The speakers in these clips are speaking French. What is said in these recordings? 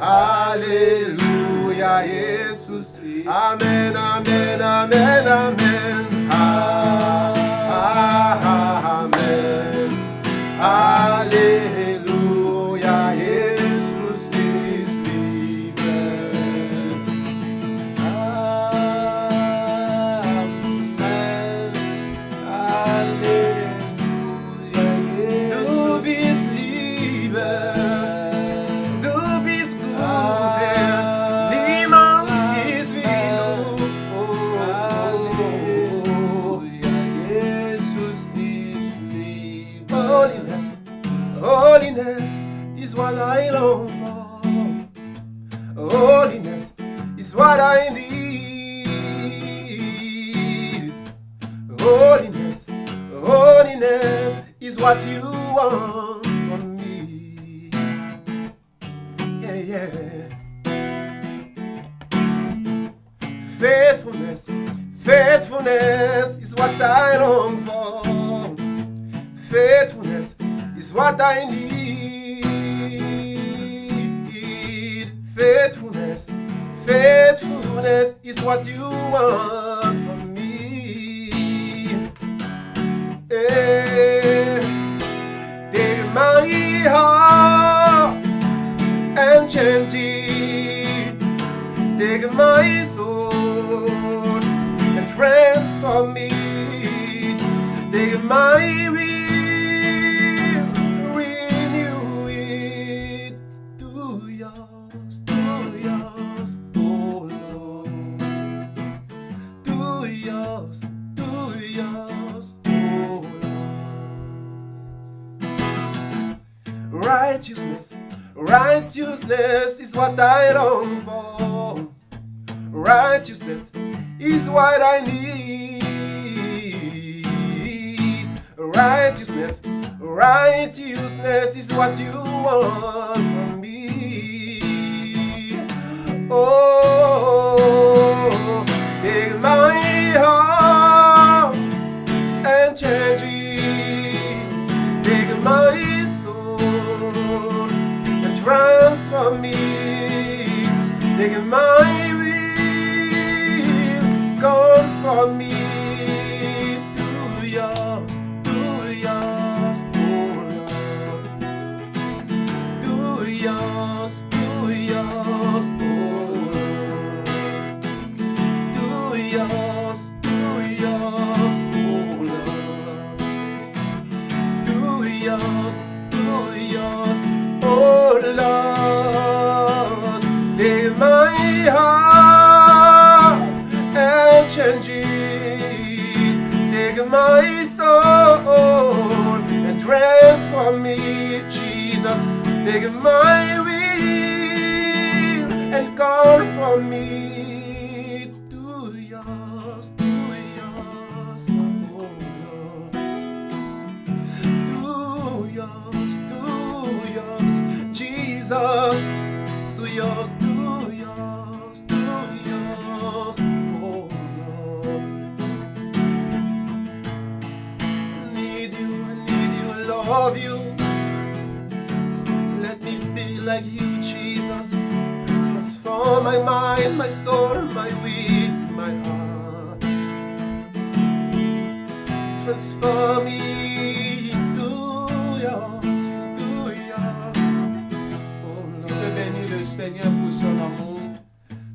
Alléluia, Jesus. Amen, amen, amen, amen. Amen. Alléluia, Jesus is living. Amen. Alléluia, Du bist Liebe, du bist gut, Herr. Niemand ist wie du. Halleluja, Jesus ist Liebe. Holiness, holiness is what I long for. Holiness is what I need. Holiness, holiness is what you want from me. Yeah, yeah. Faithfulness, faithfulness is what I long for. Faithfulness is what I need. Faithfulness, faithfulness is what you want from me. Take my heart and change it. Take my soul and transform it. Take my will, renew it. Do yours, oh Lord. Do yours, oh Lord. Righteousness, righteousness is what I long for. Righteousness is what I need. Righteousness, righteousness is what you want from me. Oh, take my heart and change it. Take my soul and transform me. Take my will, come for me. Do yours, oh Lord. Do yours, oh Lord. Do yours, oh Lord. Do yours, oh Lord. Take my heart and change it. Take my soul and transform me, Jesus. Take my will and call for me. Do yours, oh Lord. Do yours, Jesus. Do yours, oh Lord. I need you, I love you. Let me be like you, Jesus. Transform my mind, my soul, my will, my heart. Transform me into yours, oh Je Lord. bénis le Seigneur pour son amour.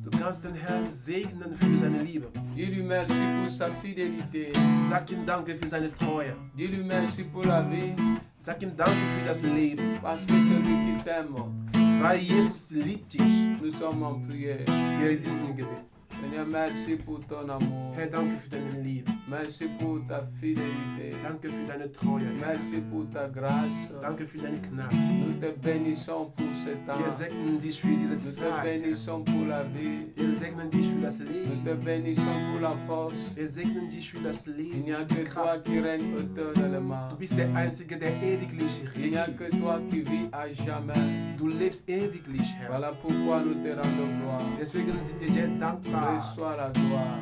Du kannst den Herrn segnen für seine Liebe. Dis-lui merci pour sa fidélité. Sag ihm Danke für seine Treue. Dis-lui merci pour la vie. Sag ihm Danke für das Leben. Parce que c'est lui qui t'aime. Weil Jesus liebt dich. Nous sommes en prière. Wir sind im Gebet. Seigneur, merci pour ton amour. Herr, danke für deine Liebe. Merci pour ta fidélité. Danke für deine Treue. Merci pour ta grâce. Danke für deine Gnade. Nous te bénissons pour ce Wir temps. segnen dich für diese Nous te Zeit. bénissons pour la vie. Wir segnen dich für das Nous Leben. te bénissons pour la force. Wir segnen dich für das Il Leben. n'y a für que die toi Kraft. qui règne éternellement. Du bist der Einzige, der ewiglich Il n'y a que regiert. toi qui vis à jamais. Du lebst ewiglich, Herr. Voilà pourquoi nous te rendons gloire. Deswegen sind wir dir dankbar. Reçois la gloire.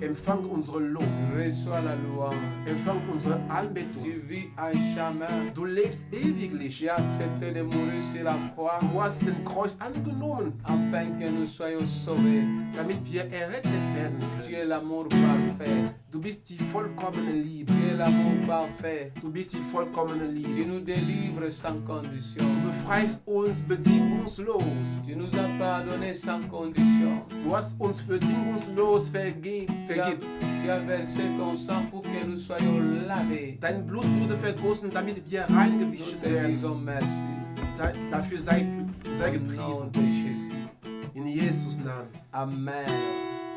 Empfang unsere Lob. Reçois la louange. Empfang unsere Anbetung. Tu vis à jamais. Du lebst ewiglich. Tu as accepté de mourir sur la croix Du hast den Kreuz angenommen, afin que nous soyons sauvés. damit wir errettet werden Tu können. es l'amour parfait. Du bist die vollkommene Liebe. Tu es l'amour parfait. Du bist die vollkommene Tu Liebe. nous délivres sans condition. Du befreist uns bedingungslos. Tu nous as pardonné sans condition. Du hast uns bedingungslos vergeben. Tu as versé ton sang pour que nous soyons lavés. Dein Blut wurde vergossen, damit wir Nous reingewichen te werden. disons merci. Dafür sei Au nom gepriesen. de Jésus. In Jesus Namen. Amen.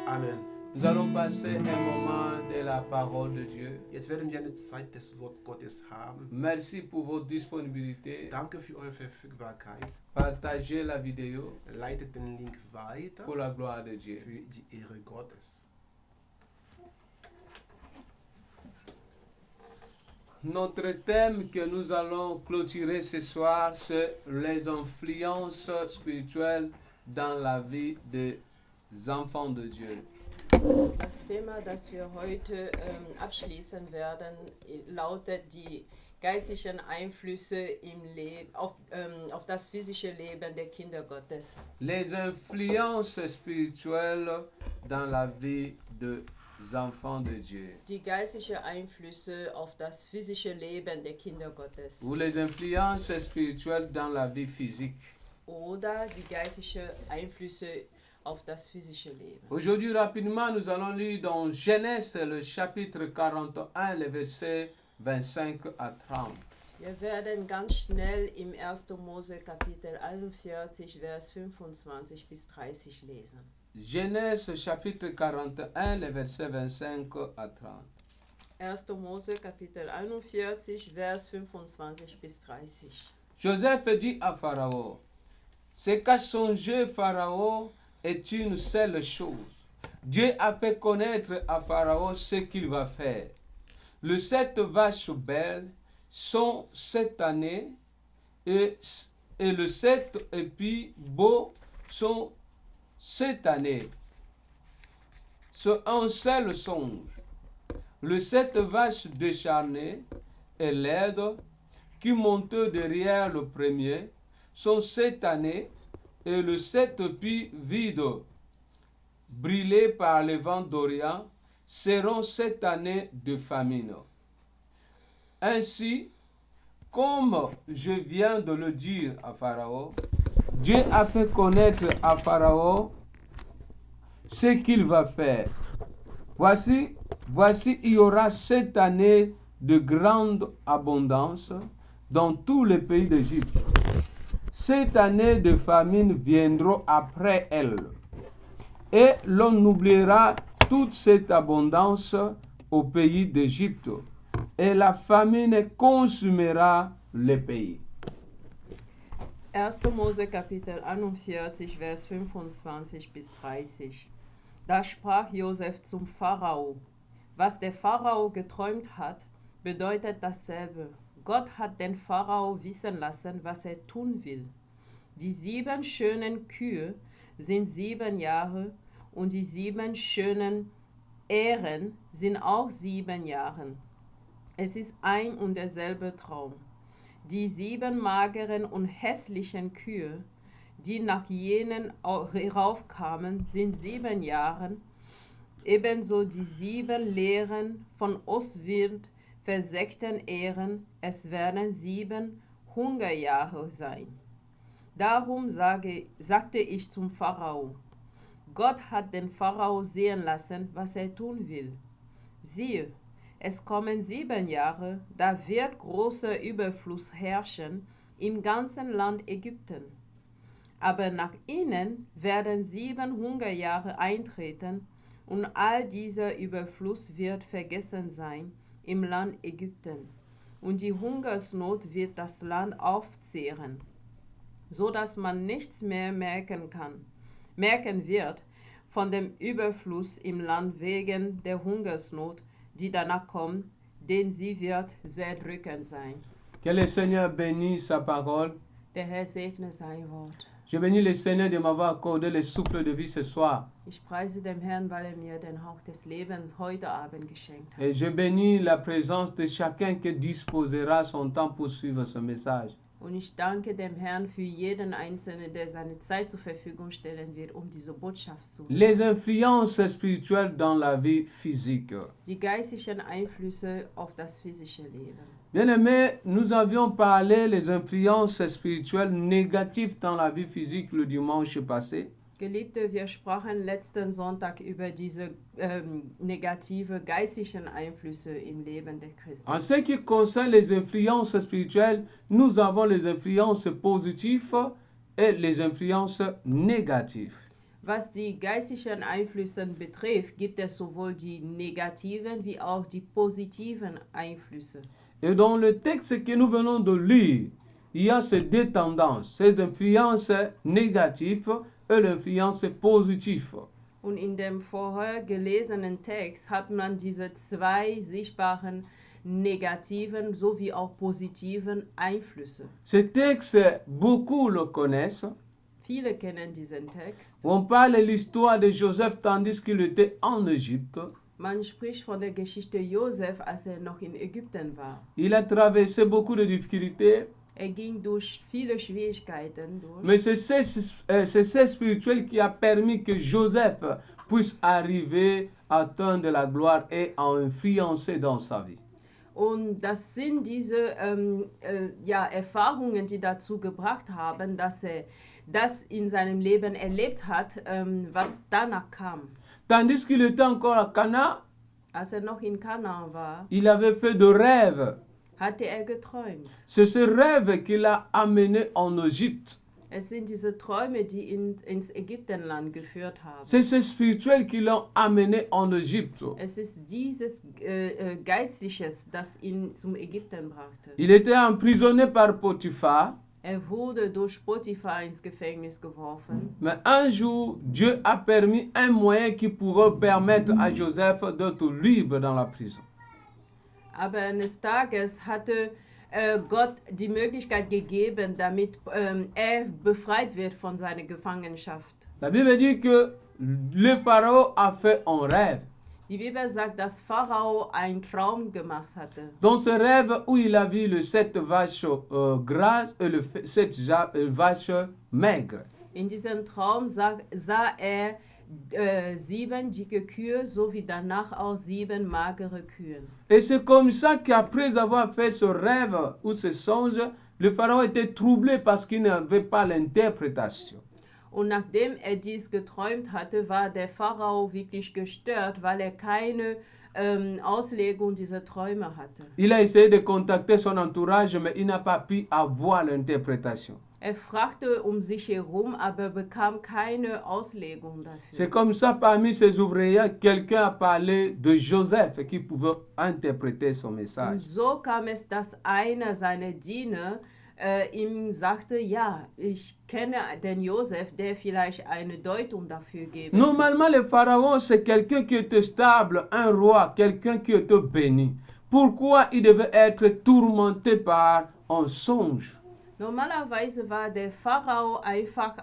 Amen. Nous allons passer un moment de la parole de Dieu. Jetzt werden wir eine Zeit des Wort Gottes haben. Merci pour votre disponibilité. Danke für eure Verfügbarkeit. Partagez la vidéo Leitet den Link weiter pour la gloire de Dieu. für die Ehre Gottes. Notre thème que nous allons clôturer ce soir, c'est les influences spirituelles dans la vie des enfants de Dieu. Das Thema, das wir heute abschließen werden, lautet die geistlichen Einflüsse auf das physische Leben der Kinder Gottes. Les influences spirituelles dans la vie des enfants de Dieu. Die geistlichen Einflüsse auf das physische Leben der Kinder Gottes. Ou les influences spirituelles dans la vie physique. Oder die geistlichen Einflüsse auf das physische Leben. Aujourd'hui, rapidement, nous allons lire dans Genèse, le chapitre 41, les versets 25 à 30. Wir werden ganz schnell im 1. Mose Kapitel 41, Vers 25 bis 30 lesen. Genèse, chapitre 41, les versets 25 à 30. 1. Mose Kapitel 41, Vers 25 bis 30. Joseph dit à Pharaon, ce qu'a songé Pharaon est une seule chose. Dieu a fait connaître à Pharaon ce qu'il va faire. Les 7 vaches belles sont cette année et les 7 épis beaux sont cette année. C'est un seul songe. Les 7 vaches décharnées et laides qui montent derrière le premier sont cette année et les 7 épis vides, brûlés par le vent d'Orient, seront cette année de famine. Ainsi, comme je viens de le dire à Pharaon, Dieu a fait connaître à Pharaon ce qu'il va faire. Voici, il y aura cette année de grande abondance dans tous les pays d'Égypte. Cette année de famine viendra après elle, et l'on oubliera toute cette abondance au pays d'Égypte, et la famine consumera le pays. 1. Mose Kapitel 41, Vers 25 bis 30. Da sprach Josef zum Pharao: Was der Pharao geträumt hat, bedeutet dasselbe. Gott hat den Pharao wissen lassen, was er tun will. Die 7 schönen Kühe sind 7 Jahre und die 7 schönen Ähren sind auch 7 Jahre. Es ist ein und derselbe Traum. Die 7 mageren und hässlichen Kühe, die nach jenen heraufkamen, sind 7 Jahre. Ebenso die 7 leeren, von Ostwind versägten Ähren, es werden 7 Hungerjahre sein. Darum sagte ich zum Pharao: Gott hat den Pharao sehen lassen, was er tun will. Siehe, es kommen 7 Jahre, da wird großer Überfluss herrschen im ganzen Land Ägypten. Aber nach ihnen werden 7 Hungerjahre eintreten, und all dieser Überfluss wird vergessen sein im Land Ägypten. Und die Hungersnot wird das Land aufzehren, so dass man nichts mehr merken wird von dem Überfluss im Land wegen der Hungersnot, die danach kommt, denn sie wird sehr drückend sein. Que le Seigneur bénisse sa parole. Der Herr segne sein Wort. Je bénis le Seigneur de m'avoir accordé le souffle de vie ce soir. Ich preise dem Herrn, weil mir den Hauch des Lebens heute Abend geschenkt hat. Et je bénis la présence de chacun qui disposera son temps pour suivre ce message. Und ich danke dem Herrn für jeden Einzelnen, der seine Zeit zur Verfügung stellen wird, diese Botschaft zu hören. Les influences spirituelles dans la vie physique. Die geistigen Einflüsse auf das physische Leben. Bien-aimés, nous avions parlé des influences spirituelles négatives dans la vie physique le dimanche passé. Geliebte, wir sprachen letzten Sonntag über diese negative geistigen Einflüsse im Leben der Christen. En ce qui concerne les influences spirituelles, nous avons les influences positives et les influences négatives. Was die geistigen Einflüsse betrifft, gibt es sowohl die negativen wie auch die positiven Einflüsse. Et dans le texte que nous venons de lire, il y a ces deux tendances, ces influences négatives et l'influence positive. Und in dem vorher gelesenen Text hat man diese zwei sichtbaren negativen sowie auch positiven Einflüsse. Ce texte, beaucoup le connaissent. Viele kennen diesen Text. On parle de l'histoire de Joseph tandis qu'il était en Égypte. Man spricht von der Geschichte Josef, als noch in Ägypten war. Il a traversé beaucoup de difficultés. Ging durch viele Schwierigkeiten durch. Mais c'est ce spirituel qui a permis que Joseph puisse arriver à atteindre la gloire et à influencer dans sa vie. Und das sind diese Erfahrungen, die dazu gebracht haben, dass er das in seinem Leben erlebt hat, was danach kam. Tandis qu'il était encore à Cana, als noch in Kanaan war, il avait fait de rêves. Hatte geträumt. C'est ce rêve qui l'a amené en Égypte. Es sind diese Träume, die ins Ägyptenland geführt haben. C'est ce spirituel qui l'a amené en Égypte. Es ist dieses Geistliches, das ihn zum Ägypten brachte. Il était emprisonné par Potiphar. Wurde durch Potiphar ins Gefängnis geworfen. Mais un jour, Dieu a permis un moyen qui pouvait permettre à Joseph d'être libre dans la prison. Aber eines Tages hatte Gott die Möglichkeit gegeben, damit er befreit wird von seiner Gefangenschaft. La Bible dit que le Pharaon a fait un rêve. Die Bibel sagt, dass Pharao einen Traum gemacht hatte. Dans ce rêve où il a vu les 7 vaches grasses et les 7 vaches maigres. In diesem Traum sah er 7 dicke Kühe sowie danach auch 7 magere Kühe. Et c'est comme ça qu'après avoir fait ce rêve ou ce songe, le Pharaon était troublé parce qu'il n'avait pas l'interprétation. Und nachdem dies geträumt hatte, war der Pharao wirklich gestört, weil er keine Auslegung dieser Träume hatte. Il a essayé de contacter son entourage, mais il n'a pas pu avoir l'interprétation. Er fragte sich herum, aber bekam keine Auslegung dafür. C'est comme ça, parmi ses ouvriers, quelqu'un a parlé de Joseph qui pouvait interpréter son message. Und so kam es, dass einer seiner Diener ihm sagte, ja, ich kenne den Josef, der vielleicht eine Deutung dafür geben. Normalement, le pharaon, c'est quelqu'un qui était stable, un roi, quelqu'un qui était béni. Pourquoi il devait être tourmenté par un songe? Normalerweise war der Pharao einfach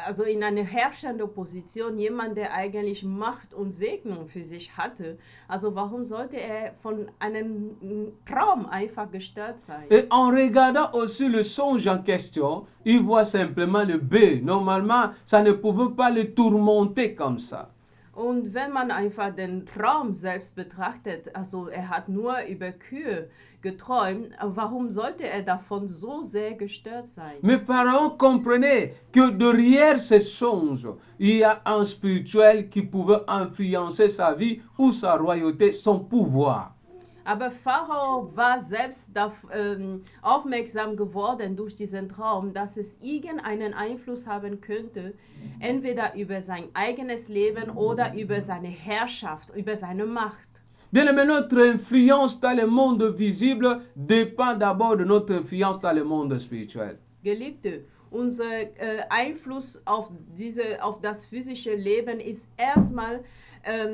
also in einer herrschenden Position, jemand, der eigentlich Macht und Segnung für sich hatte. Also warum sollte er von einem Traum einfach gestört sein? Et en regardant aussi le songe en question, il voit simplement le B. Normalement, ça ne pouvait pas le tourmenter comme ça. Und wenn man einfach den Traum selbst betrachtet, also er hat nur über Kühe geträumt, warum sollte er davon so sehr gestört sein? Mais Pharaon comprenait que derrière ces songes, il y a un spirituel qui pouvait influencer sa vie ou sa royauté, son pouvoir. Aber Pharao war selbst aufmerksam geworden durch diesen Traum, dass es irgendeinen Einfluss haben könnte, entweder über sein eigenes Leben oder über seine Herrschaft, über seine Macht. Bien aimé, notre influence dans le monde visible dépend d'abord de notre influence dans le monde spirituel. Geliebte, unser Einfluss auf das physische Leben ist erstmal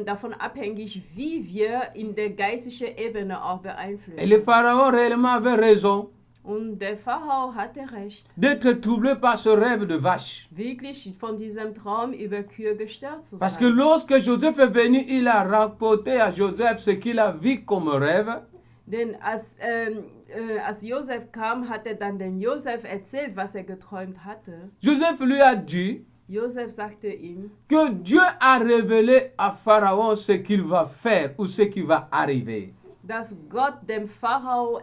davon abhängig, wie wir in der geistlichen Ebene auch beeinflussen. Et le pharaon réellement avait raison. Und der Pharao hatte recht, d'être troublé par ce rêve de vache. wirklich von diesem Traum über Kühe gestört zu Parce que sein. lorsque Joseph est venu, il a rapporté à Joseph ce qu'il a vu comme rêve. Denn als Josef kam, hat er dann dem Josef erzählt, was er geträumt hatte. Joseph lui a dit Josef sagte ihm, que Dieu a révélé à Pharaon ce qu'il va faire ou ce qui va arriver. dass Gott dem Pharao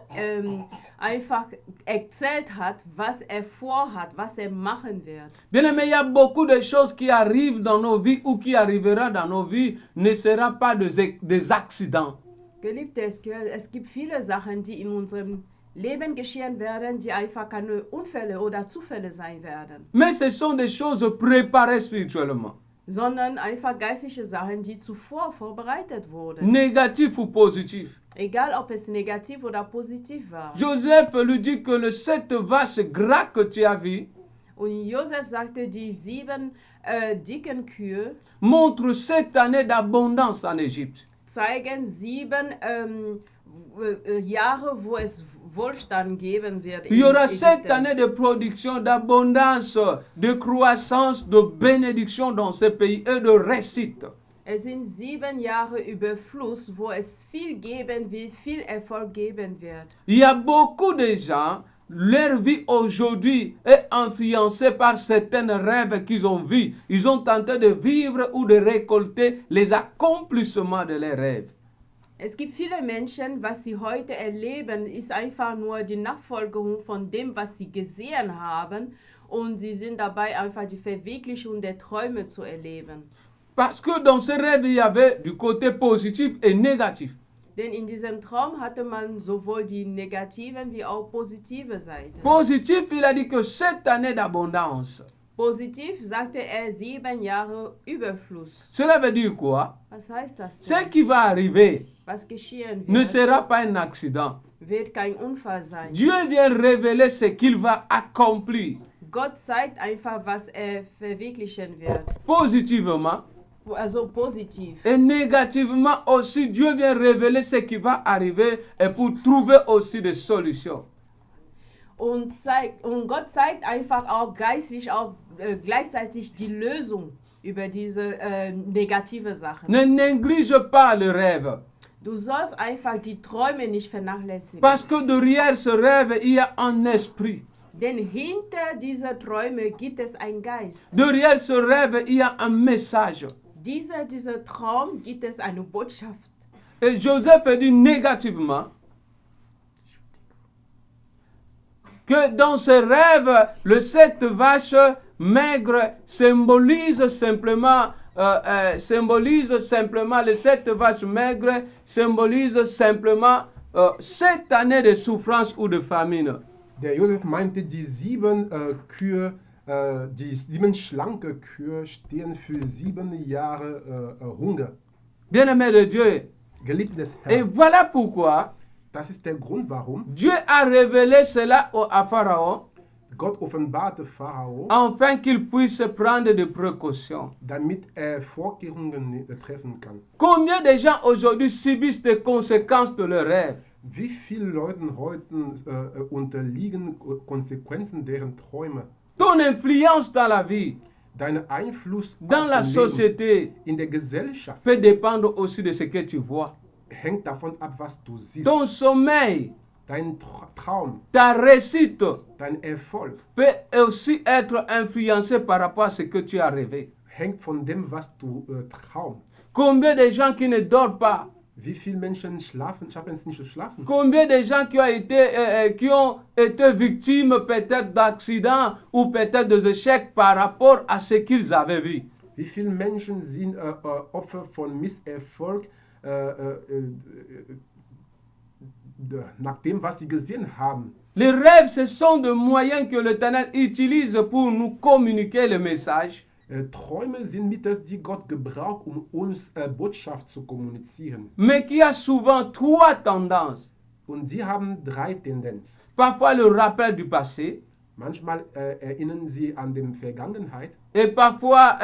einfach erzählt hat, was er vorhat, was er machen wird. Bien aimé, il y a beaucoup de choses qui arrivent dans nos vies ou qui arrivera dans nos vies, ne sera pas des accidents. Geliebte, es gibt viele Sachen, die in unserem Leben geschehen werden, die einfach keine Unfälle oder Zufälle sein werden, Mais ce sont des choses préparées spirituellement, sondern einfach geistliche Sachen, die zuvor vorbereitet wurden. négatifs ou positifs. Egal, ob es negativ oder positiv war. Joseph lui dit que cette vache gras que tu as vue Und Josef sagte, die 7 dicken Kühe montre cette année d'abondance en Égypte. zeigen 7 Jahre, wo es Wohlstand geben wird. Il y aura in 7 Ägypten. années de production, d'abondance, de croissance, de bénédiction dans ce pays et de réussite. Es sind 7 Jahre Überfluss, wo es viel geben wird, viel Erfolg geben wird. Il y a beaucoup de gens, leur vie aujourd'hui est influencée par certains rêves qu'ils ont vus. Ils sont tentés de vivre ou de récolter les accomplissements de leurs rêves. Es gibt viele Menschen, was sie heute erleben, ist einfach nur die Nachfolgerung von dem, was sie gesehen haben. Und sie sind dabei, einfach die Verwirklichung der Träume zu erleben. Parce que dans ce rêve, il y avait du côté positif et négatif. Denn in diesem Traum hatte man sowohl die negativen wie auch positive Seiten. Positif, il a dit que cette année d'abondance. Positiv sagte er 7 Jahre Überfluss. Cela veut dire quoi? Was heißt das Ce denn? qui va arriver Was geschehen ne wird, sera pas un accident. wird kein Unfall sein. Dieu vient révéler ce qu'il va accomplir. Gott zeigt einfach, was er verwirklichen wird. Positivement Also positiv. et négativement aussi, Dieu vient révéler ce qui va arriver et pour trouver aussi des solutions. Und Gott zeigt einfach auch geistig auch gleichzeitig die Lösung über diese negative Sachen. Ne néglige pas le rêve. Du sollst einfach die Träume nicht vernachlässigen. Parce que derrière ce rêve, il y a un esprit. Denn hinter dieser Träume gibt es einen Geist. Derrière ce rêve, il y a un message. Dieser Traum gibt es eine Botschaft. Et Joseph dit négativement que dans ce rêve, le 7 vaches maigres symbolise simplement les 7 vaches maigres symbolise simplement 7 années de souffrance ou de famine. Der Josef meinte, die 7 Kühe, die 7 schlanke Kühe stehen für 7 Jahre Hunger. Bien-aimé de Dieu. Geliebte des Et Herrn. voilà pourquoi Das ist der Grund, warum Dieu a révélé cela à Pharaon Gott offenbarte Pharao, afin qu'il puisse prendre des précautions. damit er Vorkehrungen treffen kann. Combien de gens aujourd'hui subissent des conséquences de leurs rêves? Wie viele Leute heute unterliegen Konsequenzen deren Träume? Ton influence dans la vie, Dein Einfluss dans auf la dein Leben société, in der Gesellschaft peut dépendre aussi de ce que tu vois. hängt davon ab, was du siehst. Ton sommeil, Dein Traum, ta réussite dein Erfolg peut aussi être influencé par rapport à ce que tu as rêvé. hängt von dem, was du traumst. Combien de gens qui ne dorment pas? Wie viele Menschen schaffen es nicht zu schlafen? Combien de gens qui ont été victimes peut-être d'accidents ou peut-être des échecs par rapport à ce qu'ils avaient vu? Wie viele Menschen sind Opfer von Misserfolg nach dem, was sie gesehen haben? Les rêves, ce sont des moyens que l'Éternel utilise pour nous communiquer le message. Träume sind Mittel, die Gott gebraucht, uns Botschaft zu kommunizieren. Mais qui a souvent 3 tendances. Und sie haben 3 Tendenzen. Parfois le rappel du passé, Manchmal erinnern sie an die Vergangenheit et parfois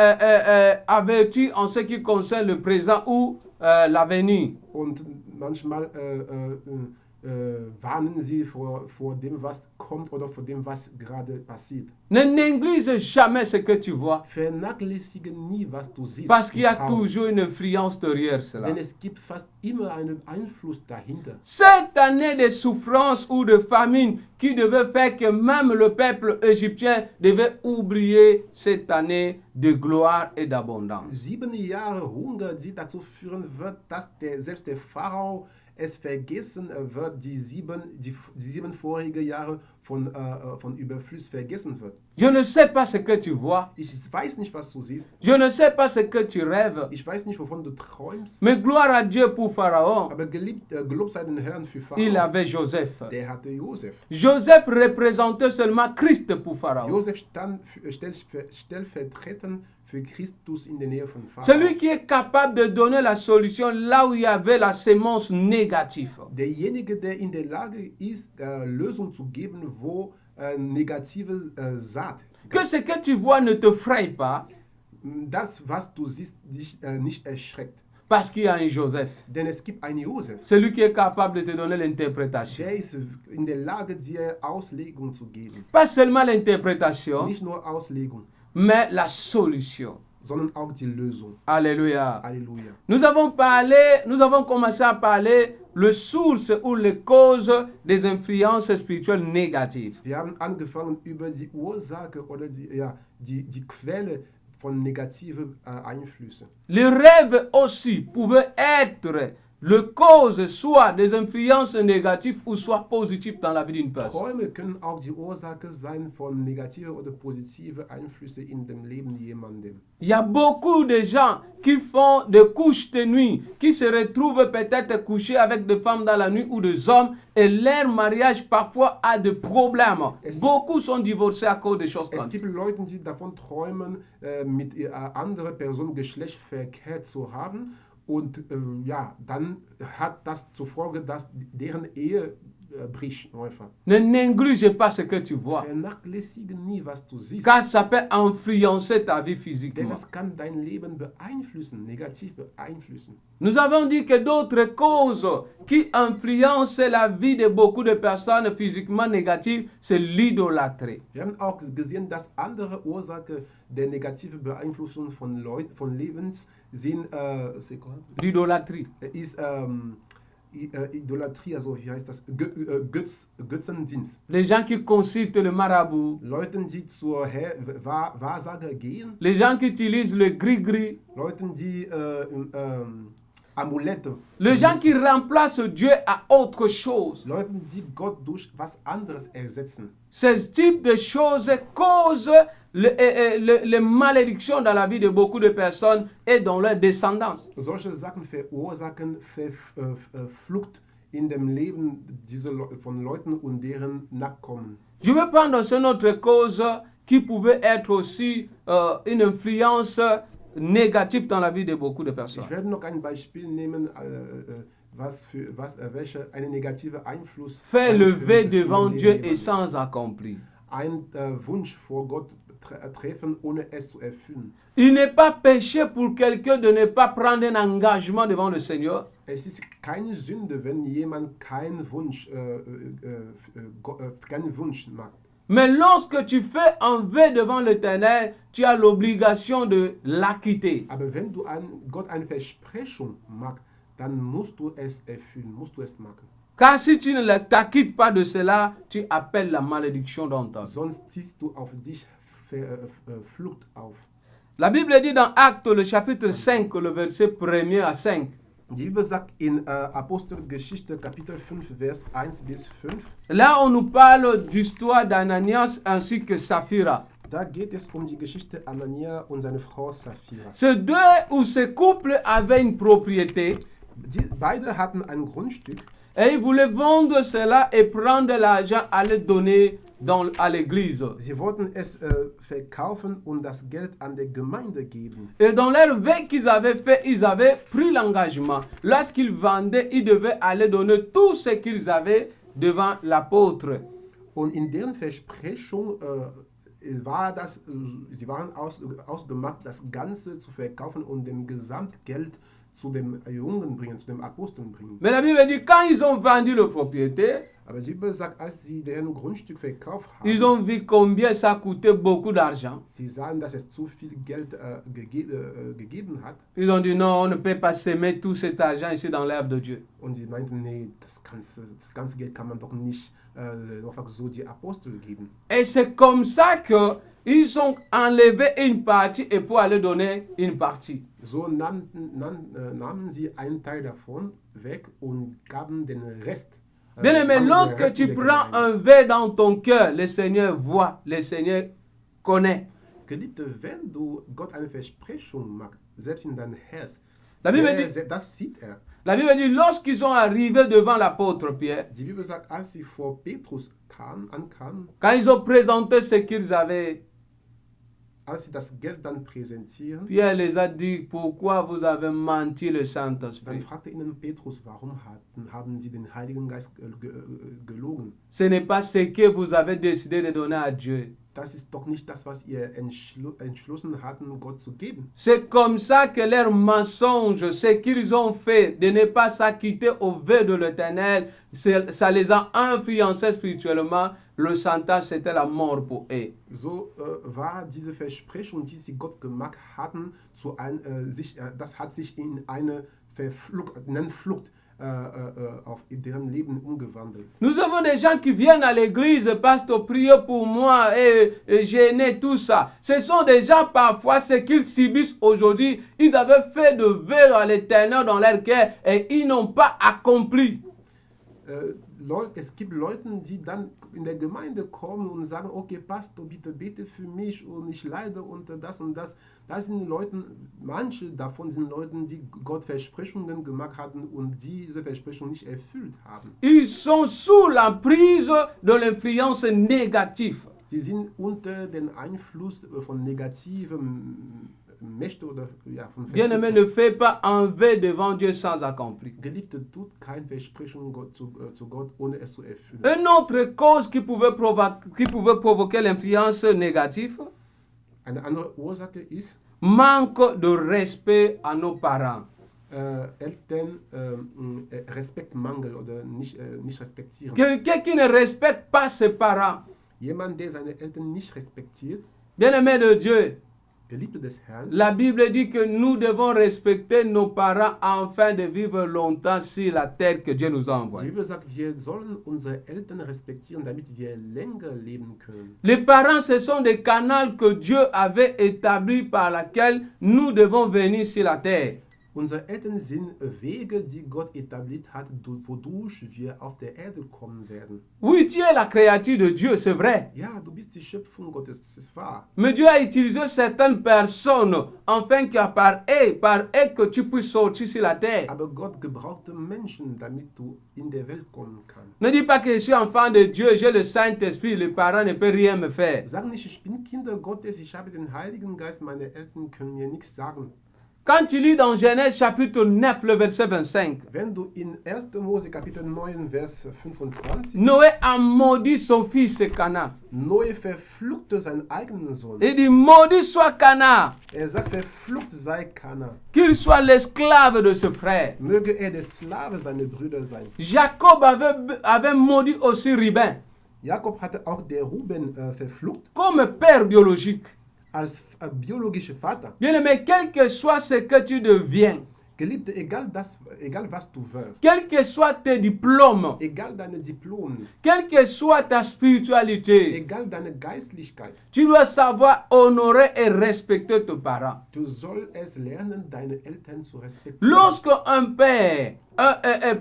avertir en ce qui concerne le présent ou l'avenir. und manchmal warnen sie vor dem, was kommt oder vor dem, was gerade passiert. Ne néglige jamais ce que tu vois, Vernachlässige nie, was du siehst. parce qu'il y a im Traum. toujours une influence derrière cela. Denn es gibt fast immer einen Einfluss dahinter. Cette année de souffrance ou de famine qui devait faire que même le peuple égyptien devait oublier cette année de gloire et d'abondance. 7 Jahre Hunger, die dazu führen wird, dass selbst der Pharao es vergessen wird, die sieben vorige Jahre von Überfluss vergessen wird. Je ne sais pas ce que tu vois, Ich weiß nicht, was du siehst. je ne sais pas ce que tu rêves, Ich weiß nicht, wovon du träumst. mais gloire à Dieu pour Pharaon, Aber gelobt sei den Herrn für il Pharao. avait Joseph. Der hatte Josef. Joseph représentait seulement Christ pour Pharaon. Josef stand stellvertretend für Christus in der Nähe von Pharao. Celui qui est capable de donner la solution là où il y avait la sémence négative. Derjenige, der in der Lage ist, Lösung zu geben, wo negative Saat. Que ce que tu vois ne te fraye pas, Das, was du siehst, dich nicht erschreckt. parce qu'il y a un Joseph. Denn es gibt einen Josef, Celui qui est capable de te donner l'interprétation. der ist in der Lage, dir Auslegung zu geben. Pas seulement l'interprétation, Nicht nur Auslegung, mais la solution. sondern auch die Lösung. Alléluia. Halleluja. Nous avons commencé à parler les sources ou les causes des influences spirituelles négatives. Wir haben angefangen über die Ursache oder die Quelle von negativen Einflüssen. Les rêves aussi pouvaient être le cause soit des influences négatives ou soit positives dans la vie d'une personne. Träume können auch die Ursache sein von negativen oder positiven Einflüssen in dem Leben jemandem. Il y a beaucoup de gens qui font des couches de nuit, qui se retrouvent peut-être couchés avec des femmes dans la nuit ou des hommes et leur mariage parfois a des problèmes. Beaucoup sont divorcés à cause de choses Es comme gibt ça. Leute, die davon träumen, mit anderen Personen Geschlechtsverkehr zu haben. Und dann hat das zur Folge, dass deren Ehe bricht einfach. Ne néglige pas ce que tu vois, Vernachlässige nie, was du siehst. car ça peut influencer ta vie Denn physiquement. es kann dein Leben beeinflussen, negativ beeinflussen. Nous avons dit que d'autres causes qui influencent la vie de beaucoup de personnes physiquement négatives, c'est l'idolâtrie. Wir haben auch gesehen, dass andere Ursache der negativen Beeinflussung von Lebens sind, L'idolâtrie. ist Idolatrie, also wie heißt das? Götzendienst. Les gens qui consultent le marabout, Leute, die zur Wahrsager gehen, les gens qui utilisent le gris-gris, Leute, die Amulette, les gens qui remplacent Dieu à autre chose. Leute, die Gott durch was anderes ersetzen. Ces types de choses causent les malédictions dans la vie de beaucoup de personnes et dans leur descendance. Solche Sachen verursachen Flucht in dem Leben von Leuten und deren Nachkommen. Je vais prendre une autre cause qui pouvait être aussi une influence négative dans la vie de beaucoup de personnes. Ich werde noch ein Beispiel nehmen, welcher einen negativen Einfluss Faire lever devant in Dieu Leben et jemanden. sans accomplir. Ein Wunsch vor Gott treffen, ohne es zu erfüllen. Il n'est pas péché pour quelqu'un de ne pas prendre un engagement devant le Seigneur. Es ist keine Sünde, wenn jemand keinen Wunsch macht. Mais lorsque tu fais un vœu devant l'Éternel, tu as l'obligation de l'acquitter. Aber wenn du Gott eine Versprechung machst, dann musst du es erfüllen, musst du es machen. Car si tu ne t'acquittes pas de cela, tu appelles la malédiction dans ta vie. Sonst ziehst du auf dich Flucht auf. La Bible dit dans Actes, le chapitre 5, le verset 1er à 5. Die Bibel sagt in Apostelgeschichte Kapitel 5, Vers 1 bis 5. Là, on nous parle d'histoire d'Ananias ainsi que Saphira. Da geht es die Geschichte Anania und seine Frau Sapphira. Ces deux ou ces couples avaient une propriété Beide hatten ein Grundstück et ils voulaient vendre cela et prendre l'argent à le donner à l'église. Sie wollten es verkaufen und das Geld an der Gemeinde geben. Et dans leur vœu qu'ils avaient fait, ils avaient pris l'engagement. Lorsqu'ils vendaient, ils devaient aller donner tout ce qu'ils avaient devant l'apôtre. Und in deren Versprechung war das, sie waren ausgemacht, das Ganze zu verkaufen und dem Gesamtgeld zu dem Jungen bringen, zu dem Aposteln bringen. Mais la Bible dit, quand ils ont vendu leur propriété, Aber die Bibel sagt, als sie deren Grundstück verkauft haben, ils ont vu combien ça coûtait beaucoup d'argent. sie sahen, dass es zu viel Geld gegeben hat. Ils ont dit, non, on ne peut pas semer tout cet argent ici dans l'œuvre de Dieu. Und sie meinten, nee, das ganze Geld kann man doch nicht einfach so die Apostel geben. Et c'est comme ça qu'ils ont enlevé une partie et pour aller donner une partie. So nahmen sie einen Teil davon weg und gaben den Rest. Bien aimé, lorsque tu prends un verre dans ton cœur, le Seigneur voit, le Seigneur connaît. Geliebte, wenn du Gott eine Versprechung machst, selbst in dein Herz, La Bible dit, das sieht er. la Bible dit, lorsqu'ils sont arrivés devant l'apôtre Pierre, Die Bibel sagt, als sie vor Petrus ankamen, quand ils ont présenté ce qu'ils avaient, als sie das Geld dann präsentieren, Pierre les a dit, pourquoi vous avez menti le dann Saint-Esprit? fragte ihnen Petrus, warum haben sie den Heiligen Geist gelogen? Ce n'est pas ce que vous avez décidé de donner à Dieu. Das ist doch nicht das, was ihr entschlossen hatten, Gott zu geben. C'est comme ça que leur mensonge, ce qu'ils ont fait, de ne pas s'acquitter au verre de l'Éternel, ça les a influencés spirituellement. Le chantage, c'était la mort pour eux. So war diese Versprechung, die sie Gott gemacht hatten, das hat sich in eine Flucht auf deren Leben umgewandelt. Nous avons des gens qui viennent à l'église, pasteur, priez pour moi, et gêner, tout ça. Ce sont des gens, parfois, ce qu'ils subissent aujourd'hui, ils avaient fait de vœux à l'Éternel dans leur cœur et ils n'ont pas accompli. Es gibt Leute, die dann in der Gemeinde kommen und sagen, okay, Pastor, bitte bete für mich und ich leide unter das und das. Das sind Leute, manche davon sind Leute, die Gott Versprechungen gemacht hatten und diese Versprechungen nicht erfüllt haben. Ils sont sous la prise de l'influence négative. Sie sind unter den Einfluss von negativen Mächten oder von Bien-aimé, ne fais pas un vœu devant Dieu sans accomplir. Geliebte, tut keine Versprechung zu Gott, ohne es zu erfüllen. Une autre cause qui pouvait provoquer l'influence négative, Eine andere Ursache ist, manque de respect à nos parents. Eltern Respektmangel oder nicht respektieren. Quelqu'un qui ne respecte pas ses parents. Jemand, der seine Eltern nicht respektiert, Bien-aimé de Dieu, Geliebte des Herrn, la Bible dit que nous devons respecter nos parents afin de vivre longtemps sur la terre que Dieu nous a die envoyée. Bibel sagt, wir sollen unsere Eltern respektieren, damit wir länger leben können. Les parents, ce sont des canaux que Dieu avait établis par lesquels nous devons venir sur la terre. Unsere Eltern sind Wege, die Gott etabliert hat, wodurch wir auf der Erde kommen werden. Oui, tu es la créature de Dieu, c'est vrai. Ja, du bist die Schöpfung Gottes, das ist wahr. Mais Dieu a utilisé certaines personnes afin que par eux que tu puisses sortir sur la terre. Aber Gott gebrauchte Menschen, damit du in der Welt kommen kannst. Ne dis pas que je suis enfant de Dieu, j'ai le Saint-Esprit, les parents ne peuvent rien me faire. Sag nicht, ich bin Kinder Gottes, ich habe den Heiligen Geist, meine Eltern können mir nichts sagen. Quand tu lis dans Genèse chapitre 9, le verset 25, Wenn du in 1. Mose Kapitel 9, Vers 25, Noé a maudit son fils Canaan. Noé verfluchte seinen eigenen Sohn. Il dit, maudit soit Canaan, Sagt, verflucht sei Kana. qu'il soit l'esclave de ce frère. Möge der Sklave seiner Brüder sein. Jacob avait maudit aussi Ruben, Jakob hatte auch der Ruben verflucht comme père biologique. als biologischer Vater. Bien aimé, quel que soit ce que tu deviens, Geliebte, egal was du wirst, quel que soit tes diplômes, egal deine Diplome, quelle que soit ta spiritualité, egal deine Geistlichkeit, tu dois savoir honorer et respecter tes parents. du sollst es lernen, deine Eltern zu respektieren. Lorsque un père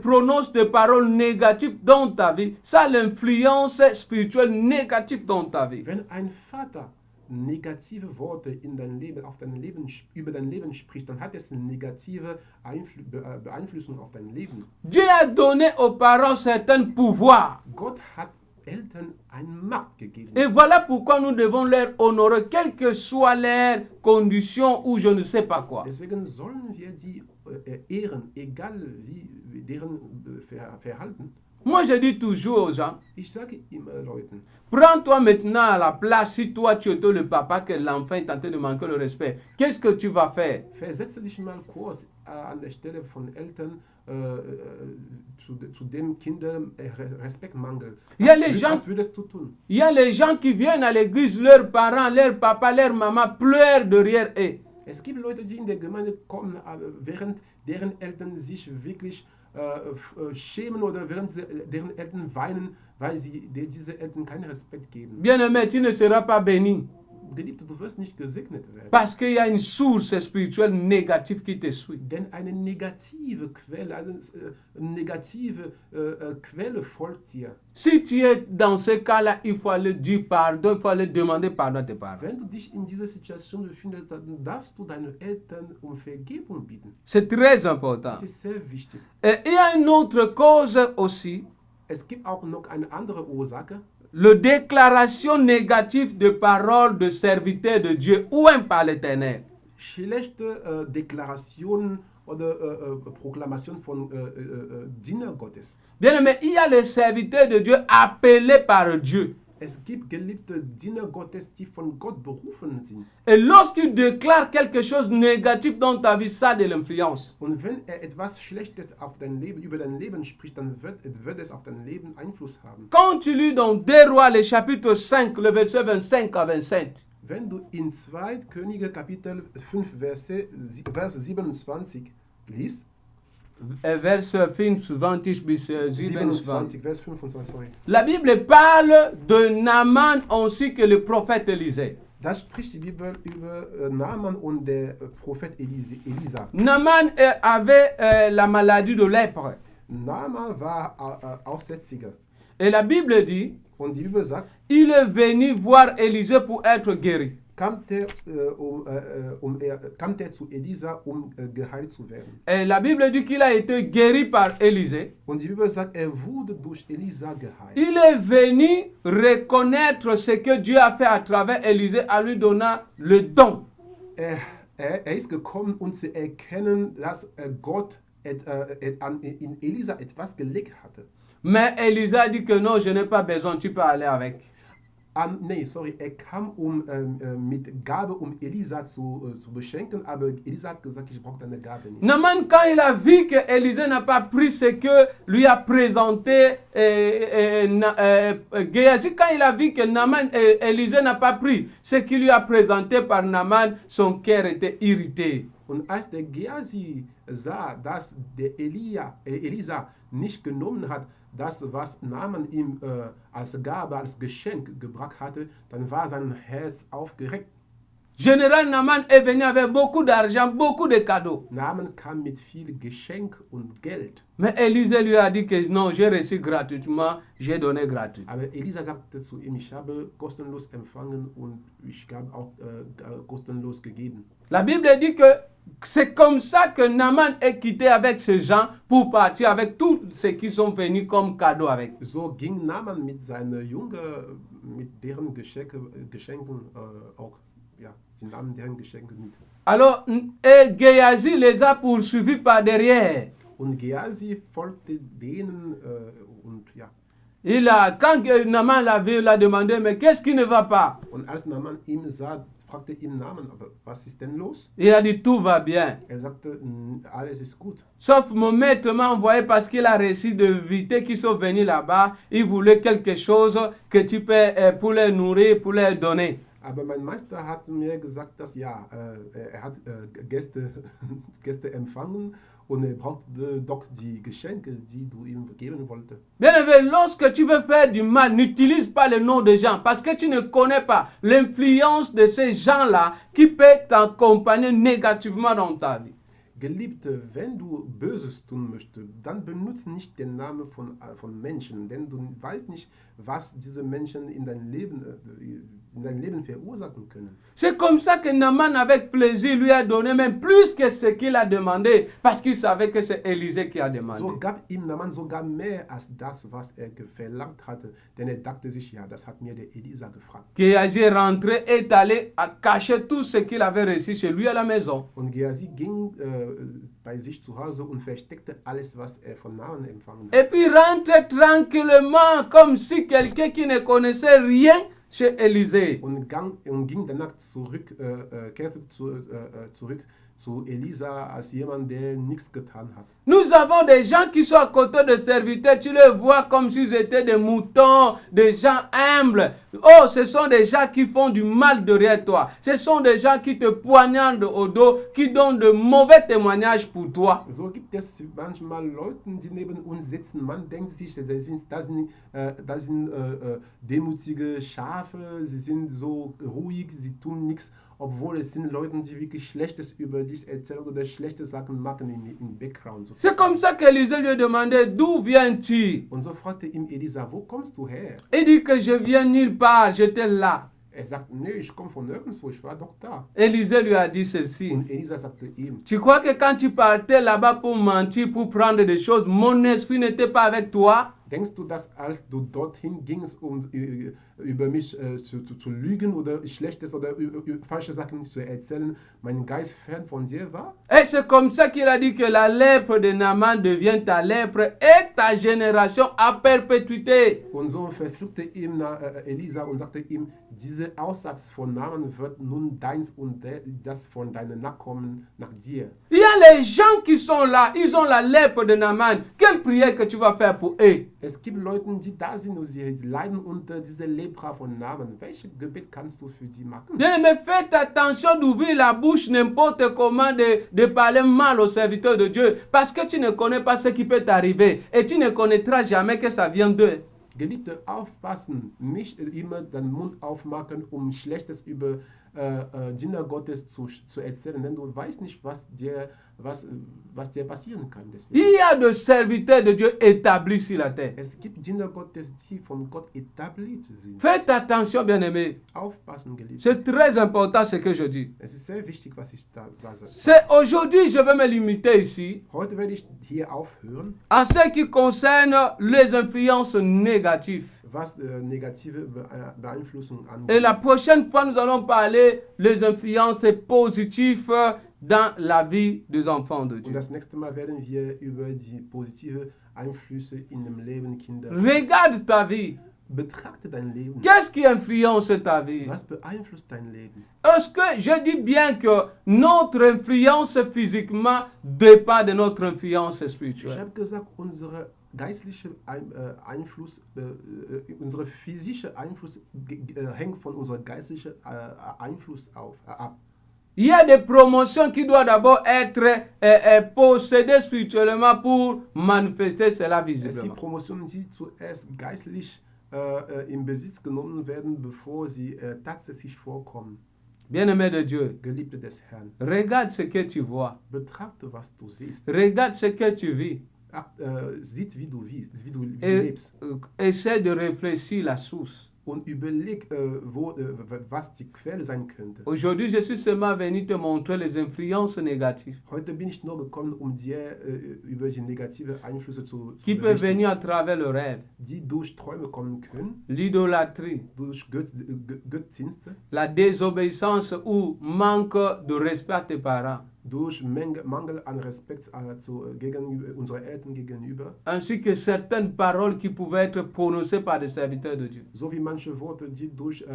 prononce des paroles négatives dans ta vie, ça a l'influence spirituelle négative dans ta vie. Wenn ein Vater negative Worte in dein Leben, über dein Leben spricht, dann hat es eine negative Beeinflussung auf dein Leben. Dieu a donné aux parents certains pouvoirs. Gott hat Eltern eine Macht gegeben. Et voilà pourquoi nous devons leur honorer, quelles que soient leurs conditions ou je ne sais pas quoi. Deswegen sollen wir die ehren, egal wie deren Verhalten. Moi, je dis toujours aux gens, Ich sage immer Leuten, prends-toi maintenant à la place, si toi tu étais le papa, que l'enfant est tenté de manquer le respect. Qu'est-ce que tu vas faire? versetze dich mal kurz an der Stelle von Eltern zu dem Kinder Respektmangel. Il y a les gens- Was würdest du tun? Il y a les gens qui viennent à l'église, leurs parents, leur papa, leur maman pleurent derrière eux. Es gibt Leute, die in der Gemeinde kommen, während deren Eltern sich wirklich schämen oder während deren Eltern weinen, weil diese Eltern keinen Respekt geben. Bien-aimé, tu ne seras pas béni. Geliebte, du wirst nicht gesegnet werden. Parce qu'il y a une source spirituelle négative qui te suit. Denn eine negative Quelle, Quelle folgt dir. Si tu es dans ce cas-là, il faut aller dire pardon, il faut aller demander pardon à tes parents. Wenn du dich in dieser Situation befindest, dann darfst du deinen Eltern um Vergebung bitten. C'est très important. Das ist sehr wichtig. Et il y a une autre cause aussi, Es gibt auch noch eine andere Ursache. la déclaration négative de paroles de serviteur de Dieu ou un par l'Éternel. Schlechte Deklarationen oder Proklamationen von Diener Gottes. Bien-aimé, il y a les serviteurs de Dieu appelés par Dieu. Es gibt geliebte Diener Gottes, die von Gott berufen sind. Et lorsqu'il déclare quelque chose de négatif dans ta vie, ça a de l'influence. Und wenn etwas Schlechtes auf dein Leben, über dein Leben spricht, dann wird es auf dein Leben Einfluss haben. Quand tu lis dans 2 Rois, le chapitre 5, le verset 25 à 27, Wenn du in 2. Könige Kapitel 5, Vers 27 liest, vers 25 bis 27. 27, Vers 25, sorry. La Bible parle de Naaman ainsi que le prophète Élisée. Da spricht die Bibel über Naaman und der Prophet Elisa. Naaman avait la maladie de lèpre. Naaman war Aussätziger. Et la Bible dit, Und die Bibel sagt, il est venu voir Élisée pour être guéri. kam der zu Elisa, geheilt zu werden. Et la Bible dit qu'il a été guéri par Élisée. Und die Bibel sagt, wurde durch Elisa geheilt. Il est venu reconnaître ce que Dieu a fait à travers Élisée en lui donnant le don. Er ist gekommen, um zu erkennen, dass Gott in Elisa etwas gelegt hatte. Mais Élisée a dit que non, je n'ai pas besoin, tu peux aller avec. Er kam mit Gabe, Elisa zu beschenken, aber Elisa hat gesagt, ich brauche deine Gabe nicht. Naaman, quand il a vu que Élisée n'a pas pris ce que lui a présenté Géasi, quand il a vu que Élisée n'a pas pris ce qu'il lui a présenté par Naaman, son cœur était irrité. Und als der Geasi sah, dass der Elisa nicht genommen hat, das, was Naaman ihm als Gabe, als Geschenk gebracht hatte, dann war sein Herz aufgeregt. Général Naaman est venu avec beaucoup d'argent, beaucoup de cadeaux. Naaman kam mit viel Geschenk und Geld. Mais Élisée lui a dit que non, j'ai reçu gratuitement, j'ai donné gratuitement. Aber Elisa sagte zu ihm, ich habe kostenlos empfangen und ich habe auch kostenlos gegeben. La Bible dit que c'est comme ça que Naaman est quitté avec ces gens pour partir avec tous ceux qui sont venus comme cadeau avec. So ging Naaman mit seinen Jüngern, mit deren Geschenken auch, ja, sie nahmen deren Geschenke mit. Alors, Géasi les a poursuivis par derrière. Und Geasi folgte denen und ja. Quand Naaman l'a vu, il a demandé, mais qu'est-ce qui ne va pas? Und als Naaman ihn sah, fragte ihn Naaman, aber was ist denn los? Il a dit, tout va bien. Er sagte, alles ist gut. Sauf mon maître m'a envoyé parce qu'il a reçu de invités qui sont venus là-bas. Il voulait quelque chose que tu peux pour les nourrir, pour les donner. Aber mein Meister hat mir gesagt, dass ja, er hat Gäste empfangen und er brauchte doch die Geschenke, die du ihm geben wolltest. Bien aimé, lorsque tu veux faire du mal, n'utilise pas le nom des gens parce que tu ne connais pas l'influence de ces gens-là qui peut t'accompagner négativement dans ta vie. Geliebte, wenn du Böses tun möchtest, dann benutze nicht den Namen von Menschen, denn du weißt nicht, was diese Menschen in dein Leben verursachen können. C'est comme ça que Naaman, avec plaisir, lui a donné même plus que ce qu'il a demandé, parce qu'il savait que c'est Élisée qui a demandé. So gab ihm Naaman sogar mehr als das, was er verlangt hatte, denn er dachte sich, ja, das hat mir der Elisa gefragt. Géasi est rentré et est allé à cacher tout ce qu'il avait reçu chez lui à la maison. Und Geasi ging bei sich zu Hause und versteckte alles, was er von Naaman empfangen Et hat. puis rentre tranquillement, comme si quelqu'un qui ne connaissait rien chez Élisée. und ging danach kehrte zurück zu Elisa als jemand, der nichts getan hat. Nous avons des gens qui sont à côté de serviteurs, tu les vois comme s'ils étaient des moutons, des gens humbles. Oh, ce sont des gens qui font du mal derrière toi. Ce sont des gens qui te poignardent au dos, qui donnent de mauvais témoignages pour toi. So gibt es manchmal Leute, die neben uns sitzen. Man denkt sich, das sind demutige Schafe, sie sind so ruhig, sie tun nichts. Obwohl es sind Leute, die wirklich Schlechtes über dich erzählen oder schlechte Sachen machen im Background. C'est comme ça qu'Élisée lui a demandé, d'où viens-tu? Und so fragte ihn Elisa, wo kommst du her? Il dit que je viens nulle part, j'étais là. Er sagt, nee, ich komme von nirgendwo, ich war doch da. Élisée lui a dit ceci. Und Elisa sagte ihm, Tu crois que quand tu partais là-bas pour mentir, pour prendre des choses, mon esprit n'était pas avec toi? denkst du, dass als du dorthin gingst, über mich zu lügen oder Schlechtes oder falsche Sachen zu erzählen, mein Geist fern von dir war? Et c'est comme ça qu'il a dit que la lèpre de Naaman devient ta lèpre et ta génération à perpétuité. Und so verfluchte ihm Elisa und sagte ihm, dieser Aussatz von Naaman wird nun deins und das von deinen Nachkommen nach dir. Il y a les gens qui sont là, ils ont la lèpre de Naaman. Quelle prière que tu vas faire pour eux? Es gibt Leute, die da sind und sie leiden unter dieser Lepra von Naaman. Welches Gebet kannst du für die machen? Bien-aimé, faites attention d'ouvrir la bouche n'importe comment, de parler mal aux serviteurs de Dieu, parce que tu ne connais pas ce qui peut t'arriver et tu ne connaîtras jamais que ça vient d'eux. Geliebte, aufpassen, nicht immer den Mund aufmachen, Schlechtes über Diener Gottes zu erzählen, denn du weißt nicht, was dir passieren kann. Deswegen. Il y a de serviteurs de Dieu établis sur la terre. Es gibt Diener Gottes, die von Gott etabliert sind. Faites attention, bien-aimé. Aufpassen, Geliebte. C'est très important ce que je dis. Es ist sehr wichtig, was ich da sage. C'est aujourd'hui, je vais me limiter ici Heute werde ich hier aufhören, à ce qui concerne les influences négatives. was negative Beeinflussung angeht. Et la prochaine fois, nous allons parler les influences positives dans la vie des enfants de Und Dieu. das nächste Mal werden wir über die positive Einflüsse in dem Leben Kinder. Regarde ta vie. Betrachte dein Leben. Qu'est-ce qui influence ta vie? Was beeinflusst dein Leben? Est-ce que je dis bien que notre influence physiquement dépend de notre influence Ich spirituelle? habe gesagt, unsere geistliche Einfluss, unsere physische Einfluss hängt von unserem geistlichen Einfluss ab. Il y a des promotions qui doivent d'abord être possédées spirituellement pour manifester cela Es gibt visiblement. Promotionen, die zuerst geistlich in Besitz genommen werden, bevor sie tatsächlich vorkommen. Bien-aimé de Dieu, Geliebte des Herrn, regarde ce que tu vois. betrachte, was du siehst. Regarde ce que tu vis. Sieht, wie du Et lebst. essaie de réfléchir la source. Und überleg, was die Quelle sein könnte. Aujourd'hui, je suis seulement venu te montrer les influences négatives Heute bin ich nur gekommen, dir über die negative Einflüsse zu qui peuvent berichten, venir à travers le rêve, die durch Träume kommen können, l'idolâtrie, durch Götzendienste, la désobéissance ou manque de respect à tes parents, durch Mangel an Respekt gegenüber unseren Eltern gegenüber, ainsi que certaines paroles qui pouvaient être prononcées par des serviteurs de Dieu. sowie manche Worte, die durch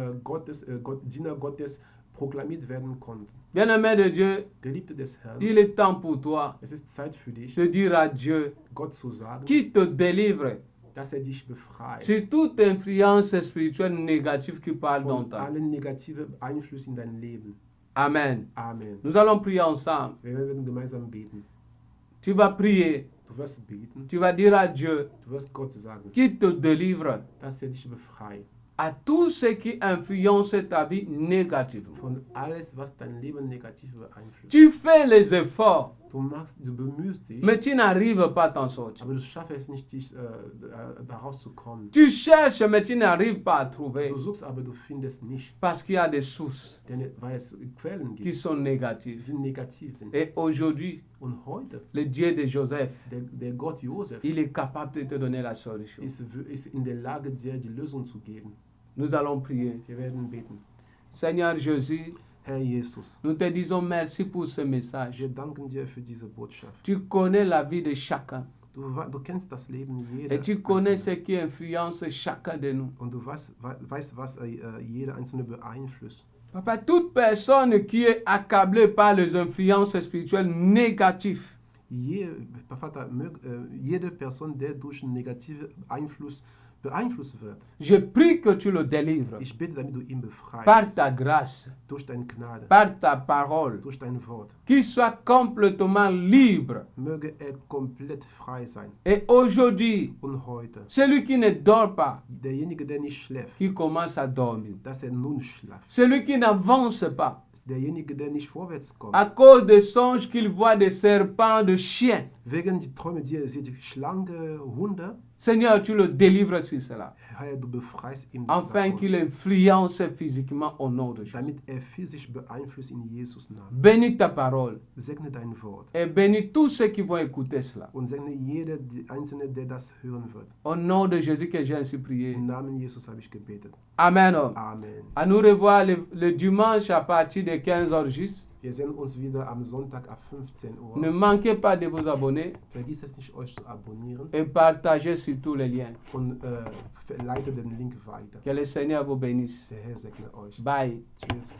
Diener Gottes proklamiert werden konnten. Bien-aimé de Dieu, Geliebte des Herrn, il est temps pour toi es ist Zeit für dich, de dire à Dieu Gott zu sagen, qui te délivre dass dich befreit sur toute influence spirituelle négative qui parle dans von ta vie. allen negativen Einflüssen in dein Leben. Amen. Amen. Nous allons prier ensemble. Wir werden gemeinsam beten. Tu vas prier. Du wirst beten, Tu vas dire à Dieu du wirst Gott sagen, qui te délivre dass dich befreit à tout ce qui influence ta vie négativement. von alles, was dein Leben negativ beeinflusst. Tu fais les efforts, Du bemühst dich, mais tu n'arrives pas à t'en sortir. aber du schaffst es nicht, da rauszukommen. Tu cherches, mais tu n'arrives pas à trouver Du suchst, aber du findest nicht, parce qu'il y a des sources weil es Quellen qui gibt, sont négatives. die negativ sind. Et aujourd'hui, Und heute, le Dieu de Joseph, der Gott Josef il est capable de te donner la solution. ist in der Lage, dir die Lösung zu geben. Nous allons prier. Wir werden beten. Seigneur Jésus, Herr Jesus, nous te disons merci pour ce message. wir danken dir für diese Botschaft. Tu connais la vie de chacun. Du kennst das Leben Et jeder tu connais ce Einzelne. qui influence chacun de nous. Und du weißt, was jeder Einzelne beeinflusst. Papa, toute personne qui est accablée par les influences spirituelles négatives, Vater, jede Person, der durch einen negativen Einfluss beeinflusst wird, je prie que tu le délivres ich bitte, damit du ihn par befreist. ta grâce, Durch deine Gnade, par ta parole, durch dein Wort. qu'il soit complètement libre. Möge er komplett frei sein. Et aujourd'hui, Und heute, celui qui ne dort pas, derjenige, der nicht schläft, qui commence à dormir. dass er nun schläft. Celui qui n'avance pas, Derjenige, der nicht vorwärts kommt. à cause des songes qu'il voit des serpents, de chiens. Wegen die Träume, die er sieht, Schlange, Hunde, Seigneur, tu le délivres sur cela. Herr, du befreist ihn Afin davon, qu'il influence physiquement au nom de Jésus. damit er physisch beeinflusst in Jesus Namen. Bénis ta parole Segne dein Wort et bénis tous ceux qui vont écouter cela. und segne jeder Einzelne, der das hören wird. Au nom de Jésus que j'ai ainsi prié. Im Namen Jesus habe ich gebetet. Amen. Amen. À nous revoir le dimanche à partir de 15h juste. Wir sehen uns wieder am Sonntag ab 15 Uhr. Ne manquez pas de vous abonner Vergiss es nicht, euch zu abonnieren et partagez surtout les liens. und leite den Link weiter. Que le Seigneur vous bénisse. Der Herr segne euch. Bye. Tschüss.